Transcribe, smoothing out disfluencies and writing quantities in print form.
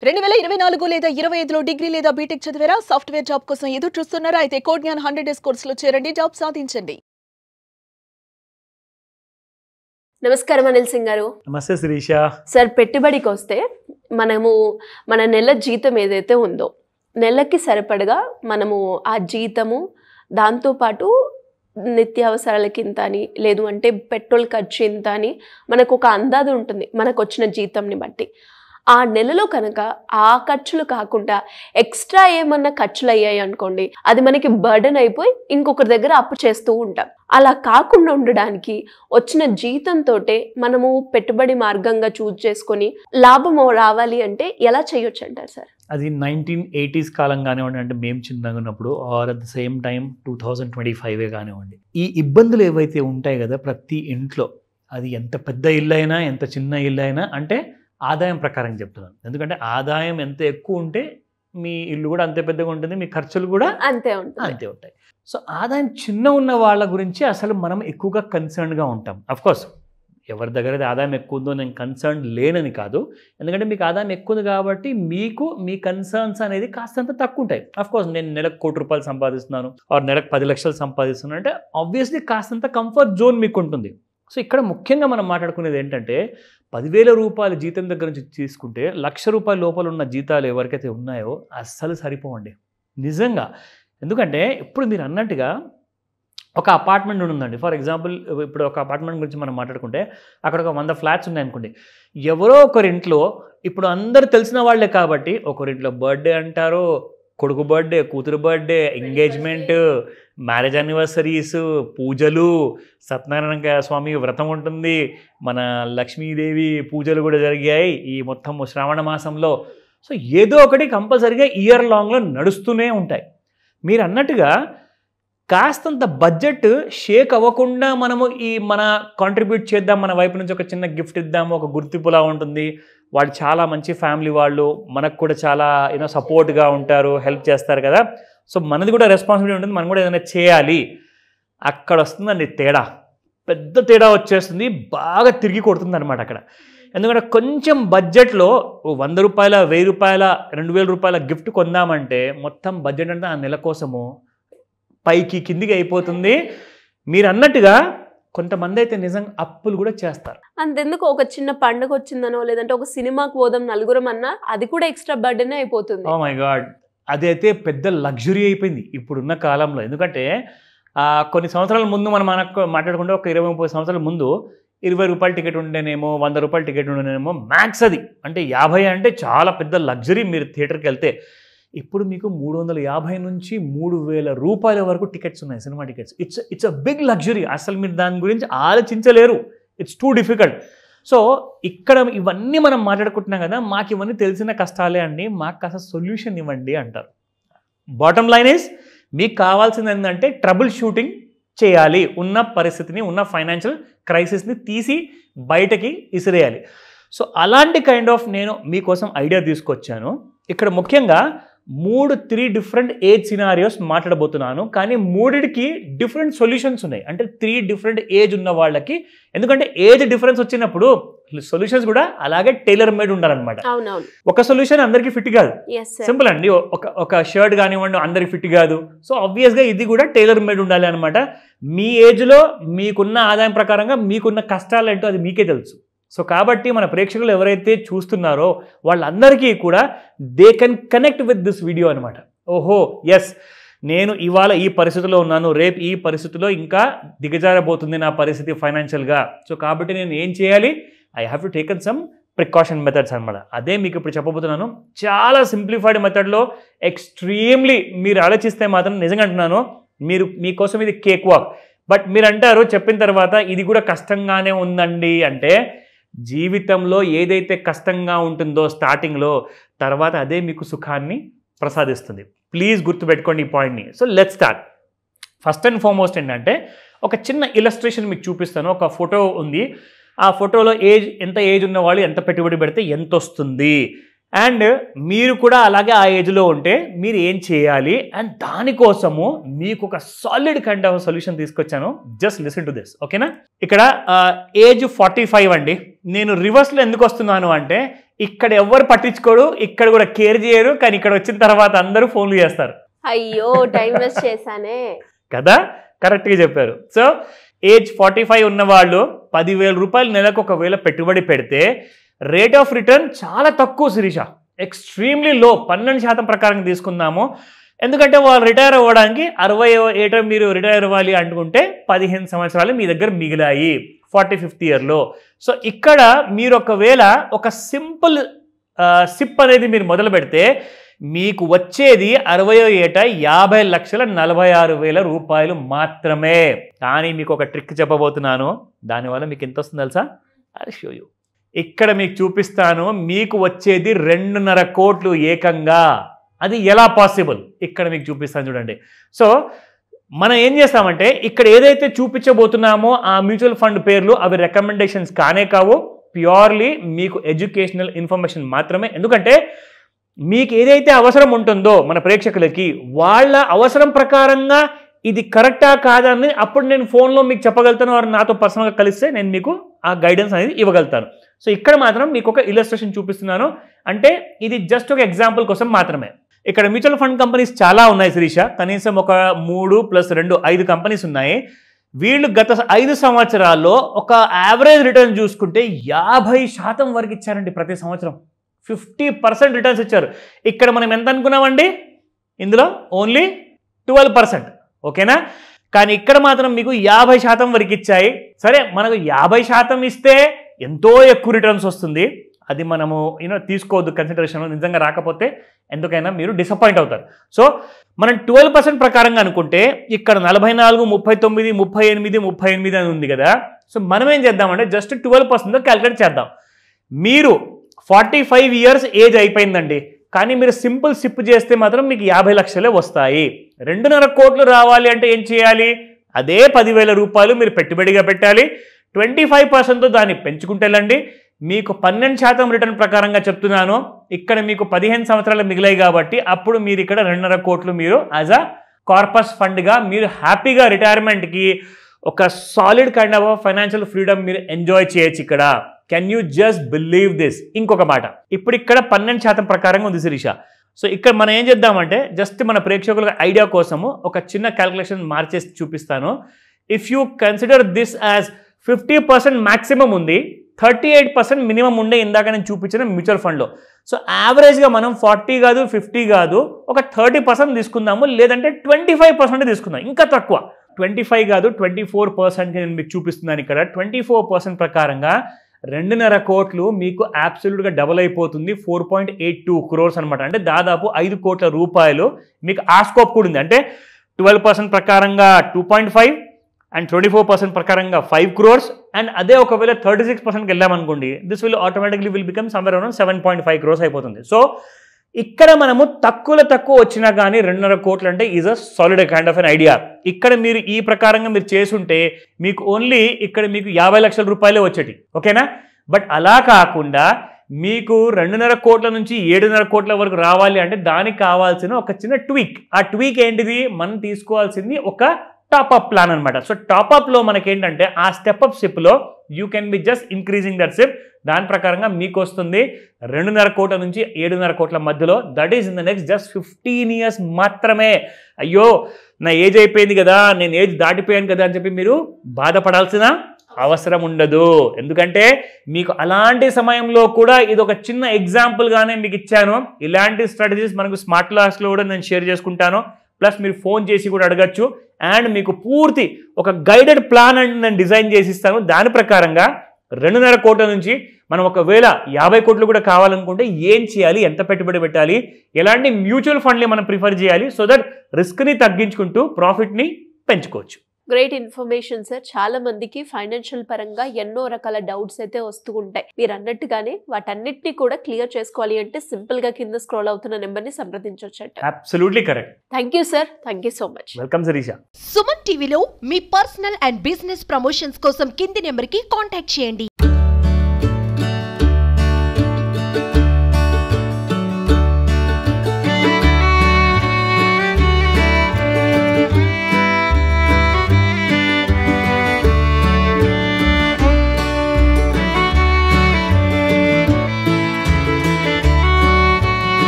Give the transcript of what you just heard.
2024 లేదా 25లో డిగ్రీ లేదా బీటెక్ చదివారా? సాఫ్ట్‌వేర్ జాబ్ కోసం ఎదురు చూస్తున్నారా? అయితే కోడ్ జ్ఞాన్ 100 డేస్ కోర్సులో చేరండి, జాబ్ సాధించండి. నమస్కారం అనిల్ సింగ్ గారు. నమస్తే శిరీష. సార్, పెట్టుబడికి వస్తే మన నెల జీతం ఏదైతే ఉందో నెలకి సరిపడగా మనము ఆ జీతము దాంతోపాటు నిత్యావసరాలకి ఇంత అని, లేదు అంటే పెట్రోల్ ఖర్చు ఇంత అని మనకు ఒక అందాజు ఉంటుంది మనకు వచ్చిన జీతంని బట్టి. ఆ నెలలో కనుక ఆ ఖర్చులు కాకుండా ఎక్స్ట్రా ఏమన్నా ఖర్చులు అయ్యాయి అనుకోండి, అది మనకి బర్డెన్ అయిపోయి ఇంకొకరి దగ్గర అప్పు చేస్తూ ఉంటాం. అలా కాకుండా ఉండడానికి వచ్చిన జీతంతోటే మనము పెట్టుబడి మార్గంగా చూజ్ చేసుకొని లాభం రావాలి అంటే ఎలా చేయొచ్చు అంటారు సార్? అది 1980s కాలం కానివ్వండి, అంటే మేము చిన్నగా ఉన్నప్పుడు, or at the same time 2025 కానివ్వండి, ఈ ఇబ్బందులు ఏవైతే ఉంటాయి కదా ప్రతి ఇంట్లో, అది ఎంత పెద్ద ఇల్లు అయినా ఎంత చిన్న ఇల్లు అయినా, అంటే ఆదాయం ప్రకారం చెప్తున్నాను. ఎందుకంటే ఆదాయం ఎంత ఎక్కువ ఉంటే మీ ఇల్లు కూడా అంతే పెద్దగా ఉంటుంది, మీ ఖర్చులు కూడా అంతే ఉంటాయి. సో ఆదాయం చిన్న ఉన్న వాళ్ళ గురించి అసలు మనం ఎక్కువగా కన్సర్న్గా ఉంటాం. అఫ్కోర్స్ ఎవరి దగ్గర ఆదాయం ఎక్కువ ఉందో నేను కన్సర్న్ లేనని కాదు, ఎందుకంటే మీకు ఆదాయం ఎక్కువ ఉంది కాబట్టి మీకు మీ కన్సర్న్స్ అనేది కాస్తంత తక్కువ ఉంటాయి. అఫ్కోర్స్ నేను నెలకు ₹1,00,00,000 సంపాదిస్తున్నాను, ఆర్ నెలకు 10 లక్షలు సంపాదిస్తున్నాను అంటే ఆబ్వియస్లీ కాస్తంత కంఫర్ట్ జోన్ మీకు ఉంటుంది. సో ఇక్కడ ముఖ్యంగా మనం మాట్లాడుకునేది ఏంటంటే, ₹10,000 జీతం దగ్గర నుంచి తీసుకుంటే ₹1,00,000 లోపల ఉన్న జీతాలు ఎవరికైతే ఉన్నాయో అస్సలు సరిపోవండి నిజంగా. ఎందుకంటే ఇప్పుడు మీరు అన్నట్టుగా ఒక అపార్ట్మెంట్ ఉందండి. ఫర్ ఎగ్జాంపుల్ ఇప్పుడు ఒక అపార్ట్మెంట్ గురించి మనం మాట్లాడుకుంటే, అక్కడ ఒక 100 ఫ్లాట్స్ ఉన్నాయనుకోండి. ఎవరో ఒకరింట్లో, ఇప్పుడు అందరు తెలిసిన వాళ్ళే కాబట్టి, ఒకరింట్లో బర్త్డే అంటారు, కొడుకు బర్త్డే, కూతురు బర్త్డే, ఎంగేజ్మెంట్, మ్యారేజ్ యానివర్సరీస్, పూజలు, సత్యనారాయణ స్వామి వ్రతం ఉంటుంది, మన లక్ష్మీదేవి పూజలు కూడా జరిగాయి ఈ మొత్తం శ్రావణ మాసంలో. సో ఏదో ఒకటి కంపల్సరీగా ఇయర్ లాంగ్లో నడుస్తూనే ఉంటాయి. మీరు అన్నట్టుగా కాస్తంత బడ్జెట్ షేక్ అవ్వకుండా మనము మన కాంట్రిబ్యూట్ చేద్దాం, మన వైపు నుంచి ఒక చిన్న గిఫ్ట్ ఇద్దాము, ఒక గుర్తింపులా ఉంటుంది. వాళ్ళు చాలా మంచి ఫ్యామిలీ వాళ్ళు, మనకు కూడా చాలా సపోర్ట్గా ఉంటారు, హెల్ప్ చేస్తారు కదా. సో మనది కూడా రెస్పాన్సిబిలిటీ ఉంటుంది, మనం కూడా ఏదైనా చేయాలి. అక్కడ వస్తుందండి తేడా, పెద్ద తేడా వచ్చేస్తుంది, బాగా తిరిగి కొడుతుంది అనమాట అక్కడ. ఎందుకంటే కొంచెం బడ్జెట్లో ₹100, ₹1,000, ₹2,000 గిఫ్ట్ కొందామంటే మొత్తం బడ్జెట్ అంటే ఆ నెల కోసము పైకి కిందికి అయిపోతుంది. మీరు అన్నట్టుగా కొంతమంది అయితే నిజంగా అప్పులు కూడా చేస్తారు. అంతెందుకు, ఒక చిన్న పండుగ వచ్చిందనో లేదంటే ఒక సినిమాకి పోదాం నలుగురం అన్నా అది కూడా ఎక్స్ట్రా బర్డెన్ అయిపోతుంది. ఓ మై గాడ్, అదైతే పెద్ద లగ్జరీ అయిపోయింది ఇప్పుడున్న కాలంలో. ఎందుకంటే కొన్ని సంవత్సరాల ముందు మనం మాట్లాడుకుంటే, ఒక 20-30 సంవత్సరాల ముందు ₹20 టికెట్ ఉండేనేమో, ₹100 టికెట్ ఉండేనేమో మ్యాక్స్. అది అంటే 50 అంటే చాలా పెద్ద లగ్జరీ మీరు థియేటర్కి వెళ్తే. ఇప్పుడు మీకు ₹350 నుంచి ₹3,000 వరకు టికెట్స్ ఉన్నాయి, cinema tickets. It's a big luxury. అసలు మీరు దాని గురించి ఆలోచించలేరు, ఇట్స్ టూ డిఫికల్ట్. సో ఇక్కడ ఇవన్నీ మనం మాట్లాడుకుంటున్నాం కదా, మాకు ఇవన్నీ తెలిసిన కష్టాలే అండి, మాకు కాస్త సొల్యూషన్ ఇవ్వండి అంటారు. బాటమ్ లైన్ ఈజ్, మీకు కావాల్సింది ఏంటంటే ట్రబుల్ షూటింగ్ చేయాలి, ఉన్న పరిస్థితిని, ఉన్న ఫైనాన్షియల్ క్రైసిస్ని తీసి బయటకి ఇసిరేయాలి. సో అలాంటి కైండ్ ఆఫ్ నేను మీకోసం ఐడియా తీసుకొచ్చాను. ఇక్కడ ముఖ్యంగా 3 డిఫరెంట్ ఏజ్ సినారియోస్ మాట్లాడబోతున్నాను, కానీ 3కి డిఫరెంట్ సొల్యూషన్స్ ఉన్నాయి. అంటే 3 డిఫరెంట్ ఏజ్ ఉన్న వాళ్ళకి, ఎందుకంటే ఏజ్ డిఫరెన్స్ వచ్చినప్పుడు సొల్యూషన్స్ కూడా అలాగే టైలర్ మేడ్ ఉండాలన్నమాట. ఒక సొల్యూషన్ అందరికీ ఫిట్ కాదు, సింపుల్ అండి. ఒక షర్ట్ కానివ్వండి అందరికి ఫిట్ కాదు. సో ఆబ్వియస్గా ఇది కూడా టైలర్ మేడ్ ఉండాలి అనమాట. మీ ఏజ్లో మీకున్న ఆదాయం ప్రకారంగా మీకున్న కష్టాలు ఏంటో అది మీకే తెలుసు. సో కాబట్టి మన ప్రేక్షకులు ఎవరైతే చూస్తున్నారో వాళ్ళందరికీ కూడా they can connect with this video అనమాట. ఓహో ఎస్, నేను ఇవాళ ఈ పరిస్థితిలో ఉన్నాను, రేపు ఈ పరిస్థితిలో ఇంకా దిగజారబోతుంది నా పరిస్థితి ఫైనాన్షియల్గా. సో కాబట్టి నేను ఏం చేయాలి, I have to taken some precaution methods అనమాట. అదే మీకు ఇప్పుడు చెప్పబోతున్నాను. చాలా సింప్లిఫైడ్ మెథడ్లో, ఎక్స్ట్రీమ్లీ మీరు ఆలోచిస్తే మాత్రం నిజంగా అంటున్నాను, మీకోసం ఇది కేక్ వాక్. బట్ మీరు అంటారు చెప్పిన తర్వాత ఇది కూడా కష్టంగానే ఉందండి అంటే, జీవితంలో ఏదైతే కష్టంగా ఉంటుందో స్టార్టింగ్లో, తర్వాత అదే మీకు సుఖాన్ని ప్రసాదిస్తుంది. ప్లీజ్ గుర్తుపెట్టుకోండి ఈ పాయింట్ని. So let's start. First and foremost ఏంటంటే, ఒక చిన్న ఇలస్ట్రేషన్ మీకు చూపిస్తాను. ఒక ఫోటో ఉంది, ఆ ఫోటోలో ఎంత ఏజ్ ఉన్న వాళ్ళు ఎంత పెట్టుబడి పెడితే ఎంత వస్తుంది, అండ్ మీరు కూడా అలాగే ఆ ఏజ్లో ఉంటే మీరు ఏం చేయాలి, అండ్ దానికోసము మీకు ఒక సాలిడ్ కైండ్ ఆఫ్ సొల్యూషన్ తీసుకొచ్చాను. జస్ట్ లిసన్ టు దిస్, ఓకేనా? ఇక్కడ ఏజ్ 45 అండి. నేను రివర్స్లో ఎందుకు వస్తున్నాను అంటే, ఇక్కడ ఎవ్వరు పట్టించుకోడు, ఇక్కడ కూడా కేర్ చేయరు, కానీ ఇక్కడ వచ్చిన తర్వాత అందరూ ఫోన్లు చేస్తారు. అయ్యో టైం వేస్ట్ చేశానే కదా, కరెక్ట్గా చెప్పారు. సో ఏజ్ 45 ఉన్న వాళ్ళు 10,000 రూపాయలు నెలకు ఒకవేళ పెట్టుబడి పెడితే రేట్ ఆఫ్ రిటర్న్ చాలా తక్కువ శిరీష, ఎక్స్ట్రీమ్లీ లో. 12% ప్రకారం తీసుకుందాము. ఎందుకంటే వాళ్ళు రిటైర్ అవ్వడానికి 60 ఏటో మీరు రిటైర్ అవ్వాలి అనుకుంటే 15 సంవత్సరాలు మీ దగ్గర మిగిలాయి 45th ఇయర్లో. సో ఇక్కడ మీరు ఒకవేళ ఒక సింపుల్ సిప్ అనేది మీరు మొదలు పెడితే మీకు వచ్చేది 60వ ఏట 50,46,000 రూపాయలు మాత్రమే. కానీ మీకు ఒక ట్రిక్ చెప్పబోతున్నాను, దానివల్ల మీకు ఎంత వస్తుంది తెలుసా? I show you. ఇక్కడ మీకు చూపిస్తాను. మీకు వచ్చేది 2.5 కోట్లు ఏకంగా. అది ఎలా పాసిబుల్ ఇక్కడ మీకు చూపిస్తాను చూడండి. సో మనం ఏం చేస్తామంటే ఇక్కడ ఏదైతే చూపించబోతున్నామో ఆ మ్యూచువల్ ఫండ్ పేర్లు అవి రికమెండేషన్స్ కానే కావు, ప్యూర్లీ మీకు ఎడ్యుకేషనల్ ఇన్ఫర్మేషన్ మాత్రమే. ఎందుకంటే మీకు ఏదైతే అవసరం ఉంటుందో మన ప్రేక్షకులకి వాళ్ళ అవసరం ప్రకారంగా ఇది కరెక్టా కాదా అని అప్పుడు నేను ఫోన్లో మీకు చెప్పగలుగుతాను, వారు నాతో పర్సనల్గా కలిస్తే నేను మీకు ఆ గైడెన్స్ అనేది ఇవ్వగలుగుతాను. సో ఇక్కడ మాత్రం మీకు ఒక ఇలస్ట్రేషన్ చూపిస్తున్నాను, అంటే ఇది జస్ట్ ఒక ఎగ్జాంపుల్ కోసం మాత్రమే. ఇక్కడ మ్యూచువల్ ఫండ్ కంపెనీస్ చాలా ఉన్నాయి శిరీష, కనీసం ఒక 3 + 2 5 కంపెనీస్ ఉన్నాయి. వీళ్ళు గత 5 సంవత్సరాల్లో ఒక యావరేజ్ రిటర్న్ చూసుకుంటే 50% వరకు ఇచ్చారండి. ప్రతి సంవత్సరం 50% రిటర్న్స్ ఇచ్చారు. ఇక్కడ మనం ఎంత అనుకున్నామండి? ఇందులో ఓన్లీ 12%. ఓకేనా? కానీ ఇక్కడ మాత్రం మీకు 50% వరకు ఇచ్చాయి. సరే, మనకు 50% ఇస్తే ఎంతో ఎక్కువ రిటర్న్స్ వస్తుంది, అది మనము తీసుకోవద్దు కన్సిడరేషన్లో. నిజంగా రాకపోతే ఎందుకైనా మీరు డిసప్పాయింట్ అవుతారు. సో మనం 12% ప్రకారంగా అనుకుంటే ఇక్కడ 44, 39, 38, 38 అని ఉంది కదా. సో మనం ఏం చేద్దామంటే జస్ట్ 12%తో క్యాలిక్యులేట్ చేద్దాం. మీరు 45 ఇయర్స్ ఏజ్ అయిపోయిందండి, కానీ మీరు సింపుల్ సిప్ చేస్తే మాత్రం మీకు 50 లక్షలే వస్తాయి. 2.5 కోట్లు రావాలి అంటే ఏం చేయాలి? అదే 10,000 రూపాయలు మీరు పెట్టుబడిగా పెట్టాలి. 25%తో దాన్ని పెంచుకుంటే వెళ్ళండి. మీకు 12% రిటర్న్ ప్రకారంగా చెప్తున్నాను. ఇక్కడ మీకు 15 సంవత్సరాలు మిగిలాయి కాబట్టి అప్పుడు మీరు ఇక్కడ 2.5 కోట్లు మీరు యాజ్ అ కార్పస్ ఫండ్గా మీరు హ్యాపీగా రిటైర్మెంట్కి ఒక solid kind of financial freedom మీరు ఎంజాయ్ చేయొచ్చు ఇక్కడ. Can you just believe this? ఇంకొక మాట, ఇప్పుడు ఇక్కడ 12% ప్రకారంగా ఉంది శిరీష. సో ఇక్కడ మనం ఏం చేద్దామంటే జస్ట్ మన ప్రేక్షకుల ఐడియా కోసము ఒక చిన్న క్యాలిక్యులేషన్ మార్చేసి చూపిస్తాను. If you consider this as 50% maximum ఉంది, 38% మినిమం ఉండే ఇందాక నేను చూపించిన మ్యూచువల్ ఫండ్లో. సో యావరేజ్గా మనం 40 కాదు 50 కాదు ఒక 30% తీసుకుందాము, లేదంటే 25% తీసుకుందాం, ఇంకా తక్కువ 25 కాదు 24% నేను మీకు చూపిస్తున్నాను. ఇక్కడ 24% ప్రకారంగా 2.5 కోట్లు మీకు అబ్సల్యూట్గా డబుల్ అయిపోతుంది. 4.82 crores అనమాట. అంటే దాదాపు 5 కోట్ల రూపాయలు మీకు ఆ స్కోప్ కూడా ఉంది. అంటే 12% ప్రకారంగా 2.5 అండ్ 24% ప్రకారంగా 5 crores. అండ్ అదే ఒకవేళ 36%కి వెళ్ళామనుకోండి, this will automatically will become somewhere around 7.5 crores అయిపోతుంది. సో ఇక్కడ మనము తక్కువ వచ్చినా కానీ 2.5 కోట్లు అంటే is a solid kind of an idea. ఇక్కడ మీరు ఈ ప్రకారంగా మీరు చేసుంటే మీకు ఓన్లీ ఇక్కడ మీకు 50 లక్షల రూపాయలే వచ్చేటి. ఓకేనా? బట్ అలా కాకుండా మీకు 2.5 కోట్ల నుంచి 7.5 కోట్ల వరకు రావాలి అంటే దానికి కావాల్సిన ఒక చిన్న ట్వీక్. ఆ ట్వీక్ ఏంటిది? మనం తీసుకోవాల్సింది ఒక టాప్అప్ ప్లాన్ అనమాట. సో టాప్అప్లో మనకేంటంటే ఆ స్టెప్అప్ సిప్లో you can be just increasing that SIP. దాని ప్రకారంగా మీకు వస్తుంది 2.5 కోట్ల నుంచి 7.5 కోట్ల మధ్యలో. That is in the next just 15 years మాత్రమే. అయ్యో నా ఏజ్ అయిపోయింది కదా, నేను ఏజ్ దాటిపోయాను కదా అని చెప్పి మీరు బాధపడాల్సిన అవసరం ఉండదు. ఎందుకంటే మీకు అలాంటి సమయంలో కూడా ఇది ఒక చిన్న ఎగ్జాంపుల్గానే మీకు ఇచ్చాను. ఇలాంటి స్ట్రాటజీస్ మనకు స్మార్ట్ క్లాస్లో కూడా నేను షేర్ చేసుకుంటాను. ప్లస్ మీరు ఫోన్ చేసి కూడా అడగచ్చు. అండ్ మీకు పూర్తి ఒక గైడెడ్ ప్లాన్ అని నేను డిజైన్ చేసి ఇస్తాను. దాని ప్రకారంగా 2.5 కోట్ల నుంచి మనం ఒకవేళ 50 కోట్లు కూడా కావాలనుకుంటే ఏం చేయాలి, ఎంత పెట్టుబడి పెట్టాలి, ఎలాంటి మ్యూచువల్ ఫండ్ని మనం ప్రిఫర్ చేయాలి, సో దట్ రిస్క్ని తగ్గించుకుంటూ ప్రాఫిట్ని పెంచుకోవచ్చు. Great information sir. చాలా మందికి ఫైనాన్షియల్ పరంగా ఎన్నో రకాల డౌట్స్ అయితే వస్తూ ఉంటాయి. మీరు అన్నట్టుగానే వాటన్నిటిని కూడా క్లియర్ చేసుకోవాలి అంటే సింపుల్ గా కింద స్క్రోల్ అవుతున్న నెంబర్ ని సంప్రదించొచ్చట. Absolutely correct. Thank you sir. Thank you so much. Welcome Sirisha. Suman టీవీలో మీ పర్సనల్ అండ్ బిజినెస్ ప్రమోషన్స్ కోసం కింది నెంబర్ కి కాంటాక్ట్ చేయండి.